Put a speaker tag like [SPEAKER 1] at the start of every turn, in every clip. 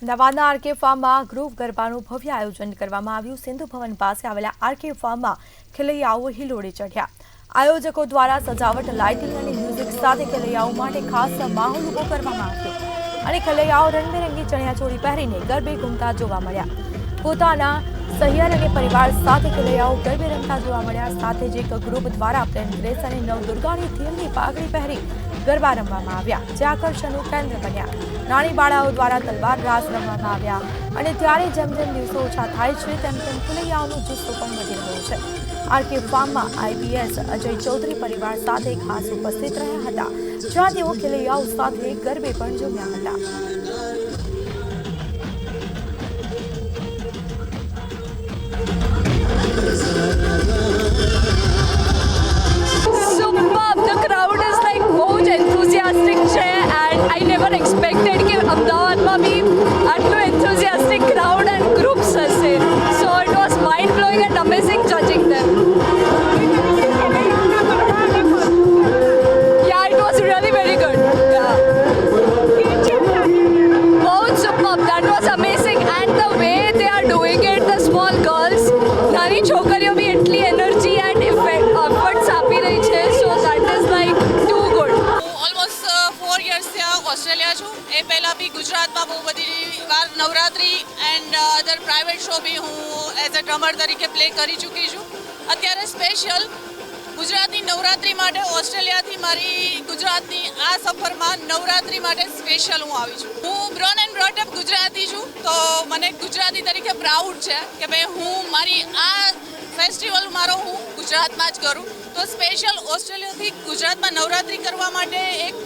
[SPEAKER 1] અમદાવાદના RK ફાર્મમાં group ગરબાનું ભવ્ય આયોજન કરવામાં આવ્યું। સિંધુ ભવન પાસે આવેલા આરકે ફાર્મમાં ખેલૈયાઓ હિલોડે ચઢ્યા। આયોજકો દ્વારા સજાવટ, લાઇટિંગ અને મ્યુઝિક સાથે ખેલૈયાઓ માટે ખાસ માહોલ ઊભો કરવામાં આવ્યો અને ખેલૈયાઓ રંગબેરંગી ચણિયાચોળી પહેરીને ગરબે ઘૂમતા જોવા મળ્યા। પોતાના સહિયર અને પરિવાર સાથે ખેલૈયાઓ ગરબે રમતા જોવા મળ્યા। સાથે જ એક ગ્રુપ દ્વારા પ્રેમ ડ્રેસ અને નવદુર્ગાની થીમની પાઘડી પહેરી ગરબા રમવામાં આવ્યા, જે આકર્ષણનું કેન્દ્ર બન્યા। નાની બાળાઓ દ્વારા તલવાર રાસ રમવામાં આવ્યા અને ત્યારે જેમ જેમ દિવસો ઓછા થાય છે તેમ તેમ ખેલૈયાઓનો જુસ્સો પણ વધી રહ્યો છે। આરકે ફાર્મમાં IPS અજય ચૌધરી પરિવાર સાથે ખાસ ઉપસ્થિત રહ્યા હતા, જ્યાં તેઓ ખેલૈયાઓ સાથે ગરબે પણ ઝૂમ્યા હતા।
[SPEAKER 2] expected कि अहमदाबाद में भी आटलू enthusiastic crowd and groups હશે, so it was mind blowing and amazing judging them. Yeah, it was really very good. Yeah, बहुत superb, that was amazing and the way they are doing it, the small girls, નાની છોકરીઓ भी એટલી energy and efforts આપી રહી છે, so that is like too good.
[SPEAKER 3] Almost 4 years Australia છું। એ પહેલાં બી ગુજરાતમાં બહુ બધી વાર Navratri and other private show બી હું એઝ અ ડ્રમર તરીકે પ્લે કરી ચૂકી છું। અત્યારે સ્પેશિયલ ગુજરાતની નવરાત્રિ માટે ઓસ્ટ્રેલિયાથી મારી ગુજરાતની આ સફરમાં નવરાત્રિ માટે સ્પેશિયલ હું આવી છું। હું born and brought up Gujarati છું, તો મને ગુજરાતી તરીકે પ્રાઉડ છે કે ભાઈ હું મારી આ ફેસ્ટિવલ મારો હું ગુજરાતમાં જ કરું। તો સ્પેશિયલ ઓસ્ટ્રેલિયાથી ગુજરાતમાં નવરાત્રિ કરવા માટે એક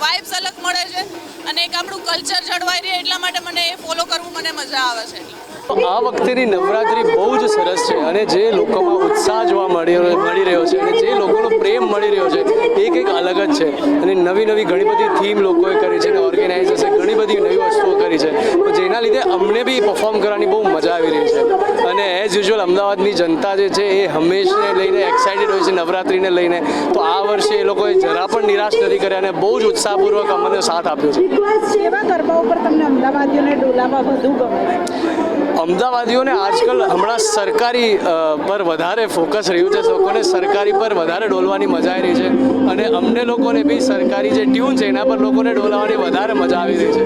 [SPEAKER 3] વાઇબ્સ અલગ મળે છે અને એક આપણું કલ્ચર જળવાઈ રહે, એટલા માટે મને એ ફોલો કરવું મને મજા આવે છે।
[SPEAKER 4] આ વખતેની નવરાત્રિ બહુ જ સરસ છે અને જે લોકોમાં ઉત્સાહ જોવા મળી રહ્યો છે અને જે લોકોનો પ્રેમ મળી રહ્યો છે એ કંઈક અલગ જ છે। અને નવી નવી ઘણી બધી થીમ લોકોએ કરી છે અને ઓર્ગેનાઇઝર્સે ઘણી બધી નવી વસ્તુઓ કરી છે, તો જેના લીધે અમને બી પરફોર્મ કરવાની બહુ મજા આવી રહી છે। અને એઝ યુઝ્યુઅલ અમદાવાદની જનતા જે છે એ હંમેશને લઈને એક્સાઇટેડ હોય છે નવરાત્રિને લઈને, તો આ વર્ષે એ લોકોએ જરા પણ નિરાશ નથી કર્યા અને બહુ જ ઉત્સાહપૂર્વક અમને સાથ આપ્યો છે।
[SPEAKER 5] કેવા ગરબા ઉપર તમને અમદાવાદીઓને ડોલામાં વધુ ગમે છે?
[SPEAKER 4] અમદાવાદીઓને આજકાલ હમણાં સરકારી પર વધારે ફોકસ રહ્યું છે, લોકોને સરકારી પર વધારે ડોલવાની મજા આવી રહી છે અને અમને લોકોને બી સરકારી જે ટ્यून છે એના પર લોકોને ડોલાવાની વધારે મજા આવી રહી છે।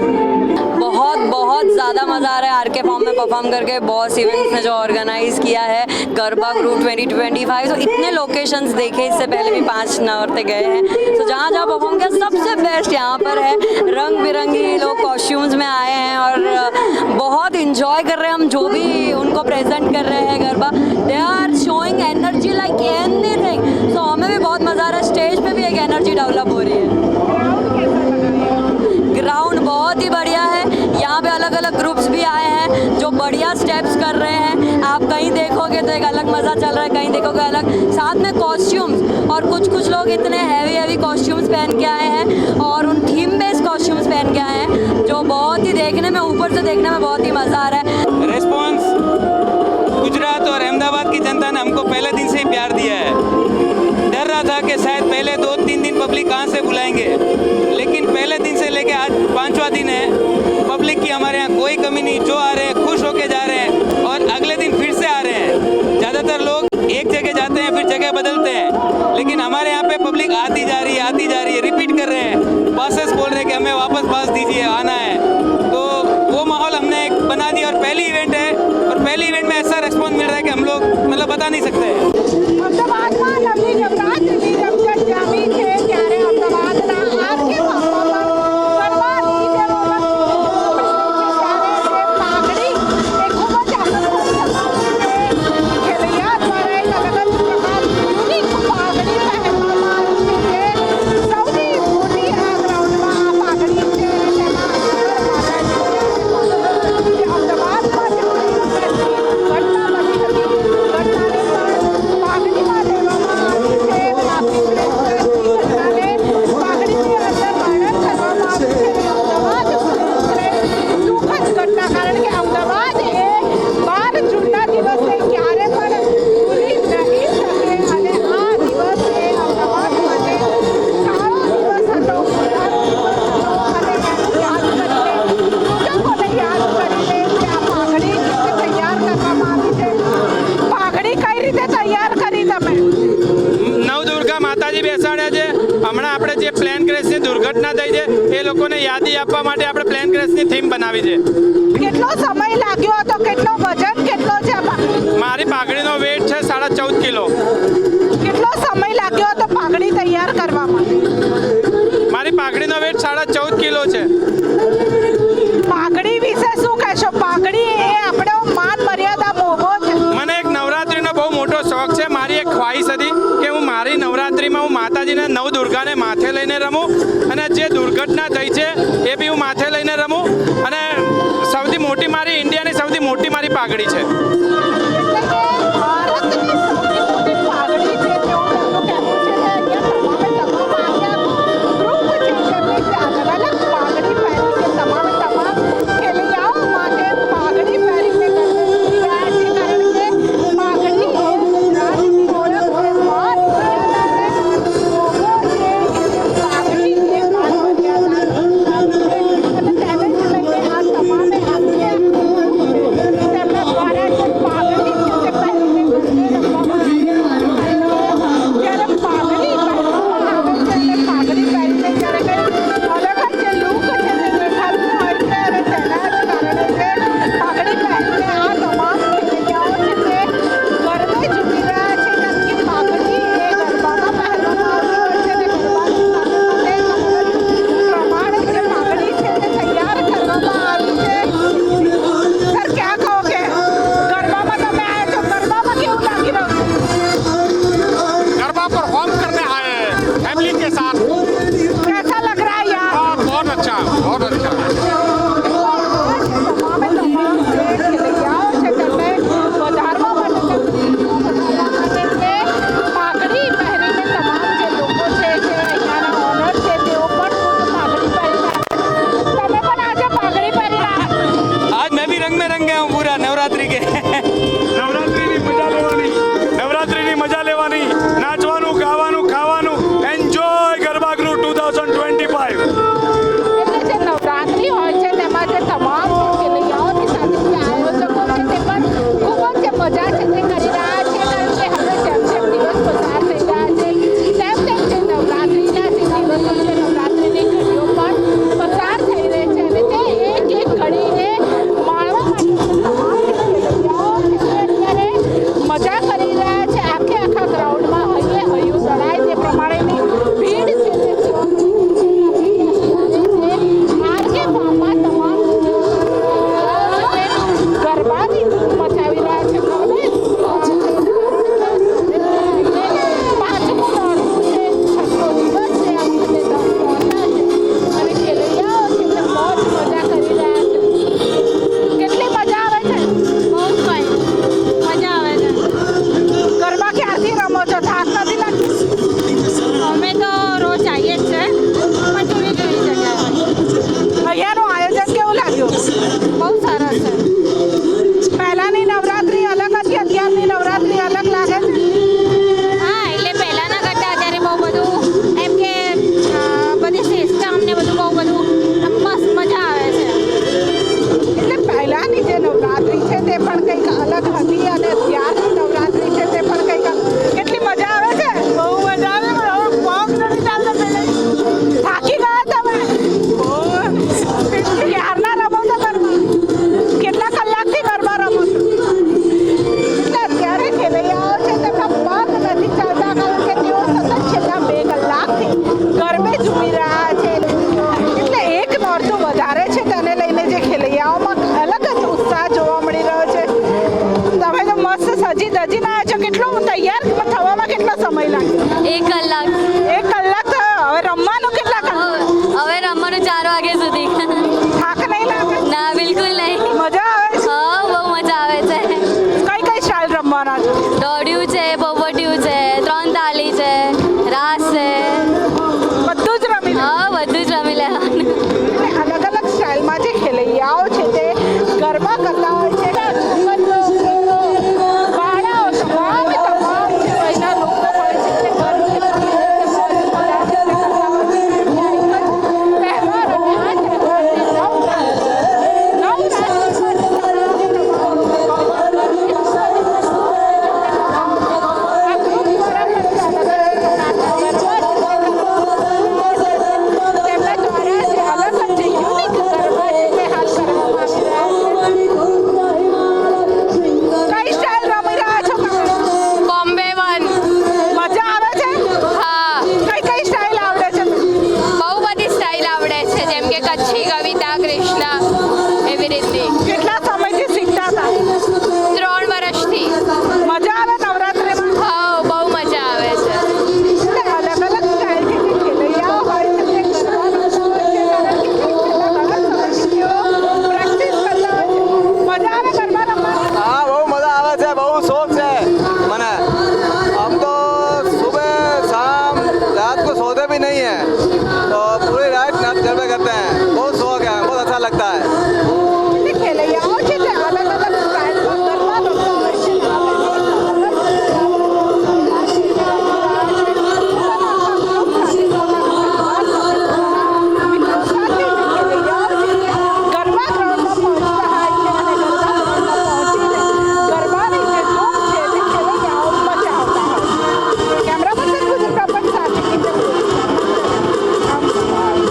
[SPEAKER 2] बहुत ज़्यादा मज़ा आ रहा है आरके फॉर्म में परफॉर्म करके। बॉस इवेंट्स ने जो ऑर्गेनाइज़ किया है गरबा ग्रुप 2025, तो इतने लोकेशंस देखे, इससे पहले भी 5 नवरात्रे गए हैं, तो जहाँ जहाँ परफॉर्म किया सबसे बेस्ट यहाँ पर है। रंग बिरंगी लोग कॉस्ट्यूम्स में आए हैं और बहुत इंजॉय कर रहे हैं हम जो भी उनको प्रेजेंट कर रहे हैं garba. They are showing energy like anything, so हमें भी बहुत मज़ा आ रहा है। स्टेज पे भी एक एनर्जी डेवलप हो रही है। ग्राउंड बहुत ही बढ़िया है, यहाँ पे अलग अलग ग्रुप्स भी आए हैं जो बढ़िया स्टेप्स कर रहे हैं। आप कहीं देखोगे तो एक अलग मज़ा चल रहा है, कहीं देखोगे अलग। साथ में कॉस्ट्यूम्स, और कुछ लोग इतने हैवी कॉस्ट्यूम्स पहन के आए हैं और उन थीम बेस्ड कॉस्ट्यूम्स पहन के आए हैं, जो बहुत ही देखने में, ऊपर से देखने में बहुत ही मज़ा आ रहा है।
[SPEAKER 6] रेस्पॉन्स गुजरात और अहमदाबाद की जनता ने हमको पहले दिन से ही प्यार दिया है। डर रहा था कि शायद पहले 2-3 दिन पब्लिक कहाँ से बुलाएंगे, लेकिन पहले दिन से लेके आज 5वां दिन है, पब्लिक की हमारे यहाँ कोई कमी नहीं। जो आ रहे हैं खुश होके जा रहे हैं और अगले दिन फिर से आ रहे हैं। ज़्यादातर लोग एक जगह जाते हैं फिर जगह बदलते हैं, लेकिन हमारे यहाँ पे पब्लिक आती जा रही है, रिपीट कर रहे हैं। बसेस बोल रहे हैं कि हमें वापस पास दीजिए, आना है। तो वो माहौल हमने एक बना दिया और पहली इवेंट है, और पहली इवेंट में ऐसा रिस्पॉन्स मिल रहा है कि हम लोग मतलब बता नहीं सकते हैं।
[SPEAKER 7] પ્રોગ્રેસની થીમ બનાવી છે.
[SPEAKER 5] કેટલો સમય લાગ્યો હતો, કેટલો વજન કેટલો છે આમાં?
[SPEAKER 7] મારી પાઘડીનો વેટ છે 14.5 કિલો.
[SPEAKER 5] કેટલો સમય લાગ્યો હતો પાઘડી તૈયાર કરવામાં?
[SPEAKER 7] મારી પાઘડીનો વેટ 14.5 કિલો છે.
[SPEAKER 5] પાઘડી વિશે શું કહેશો? પાઘડી એ આપણો માન મર્યાદા મોભો છે.
[SPEAKER 7] મને એક નવરાત્રિનો બહુ મોટો શોખ છે. મારી એક ખ્વાહિશ હતી કે હું મારી નવરાત્રિમાં હું માતાજીને નવદુર્ગાને માથે લઈને રમું, અને જે દુર્ઘટના થઈ છે એ બી હું માથે લઈને રમું. અને સૌથી મોટી મારી ઇન્ડિયાની સૌથી મોટી મારી પાઘડી છે.
[SPEAKER 5] એટલે કે ભારતની સૌથી મોટી પાઘડી છે તેવું તેમનું કહેવું છે. અને અહીંયા તમામ ગ્રુપ છે જેમની અલગ અલગ પાઘડી પહેરી છે. તમામ ખેલૈયાઓ માટે પાઘડી પહેરીને ગરબે રહ્યા છે. કારણ કે પાઘડી એ ગુજરાતની ઓળખ છે, માન મર્યાદા છે, મોભો છે. પાઘડી એ માન મર્યાદા છે. અને તેને જ લઈને આ તમામે આજે તેમના દ્વારા જે પાઘડી છે તે પહેરીને ગરબે રમવામાં આવે છે. જ્યારે પાઘડી પહેરવામાં આવે છે અને પાઘડી પહેરીને જ્યારે કંઈ અલગ જ જે લુક છે તે દેખાતું હોય છે, અને તેના જ કારણે જે પાઘડી પહેરીને આ તમામ ખેલૈયાઓ છે તે ગરબે ઝૂમી રહ્યા છે. કારણ કે પાઘડી એ ગરબામાં પહેરવામાં આવતી હોય છે, અને ગરબાની સાથે પ્રમાણે જે પાઘડી છે તે તૈયાર કરવામાં આવી છે. સર, ક્યાં કહોગે? ગરબામાં તમે આવ્યા છો, ગરબામાં કેવું લાગી રહ્યું છે?
[SPEAKER 7] गरबा परफॉर्म करने आए हैं फैमिली के साथ.
[SPEAKER 5] कैसा लग रहा है यहाँ?
[SPEAKER 7] बहुत अच्छा, बहुत अच्छा.
[SPEAKER 5] તમામે તમામ જે ખેલૈયાઓ છે તેમને વધારવા માટે પાઘડી પહેરીને તમામ જે લોકો છે જે અહીંયાના ઓનર છે તેઓ પણ ખુદ પાઘડી પહેરીને તમે પણ આજે પાઘડી પહેરી રહ્યા છો.
[SPEAKER 7] आज मैं भी रंग में रंग गया हूँ पूरा नवरात्रि के. નવરાત્રિની મજા લેવાની, નવરાત્રિની મજા લેવાની, નાચવાનું, ગાવાનું, ખાવાનું. Enjoy garba group 2025.
[SPEAKER 5] એટલે જે નવરાત્રિ હોય છે તેમાં જે તમામ ખેલૈયાઓની સાથે જે આયોજકો છે તે પણ ખૂબ જ જે મજા છે તે કરી રહ્યા છે. કારણ કે હવે જેમ જેમ દિવસ પસાર થઈ રહ્યા છે તેમ તેમ જે નવરાત્રિના જે દિવસો છે, નવરાત્રિની ઘડીઓ પણ પસાર થઈ રહી છે. અને તે એક એક ઘડીને માણવા માટે તમામ જે ખેલૈયાઓ છે તે અત્યારે મજા કરી રહ્યા છે. આખે આખા ગ્રાઉન્ડમાં હૈયે હૈયું દળાય તે પ્રમાણેની ભીડ છે તે જોવા આરકે ફાર્મમાં તમામ ગરબાની ધૂમ મચાવી રહ્યા છે. ગરબે પાંચમું દોડવું છે, છઠ્ઠો દિવસ છે, આ વખતે 10 દોડના છે, અને ખેલૈયાઓ છે તે મોજ મજા કરી રહ્યા છે. કેટલી મજા આવે છે? બહુ મજા આવે છે. ગરબા ક્યારથી રમો છો? થાક નથી લાગતો?
[SPEAKER 2] અમે તો રોજ આવીએ જ છે, પણ જુદી જુદી જગ્યાએ
[SPEAKER 5] અહીંયાનું આયોજન કેવું લાગ્યું?
[SPEAKER 2] બહુ સરસ છે.
[SPEAKER 5] પહેલાની નવરાત્રિ અલગ હતી, અત્યારની નવરાત્રિ અલગ લાગે છે.
[SPEAKER 2] હા, એટલે પહેલાંના કરતાં અત્યારે બહુ બધું એમ કે બધી સિસ્ટમ ને બધું બહુ બધું મસ્ત મજા આવે છે.
[SPEAKER 5] એટલે પહેલાની જે નવરાત્રિ છે તે પણ કંઈક અલગ હતી,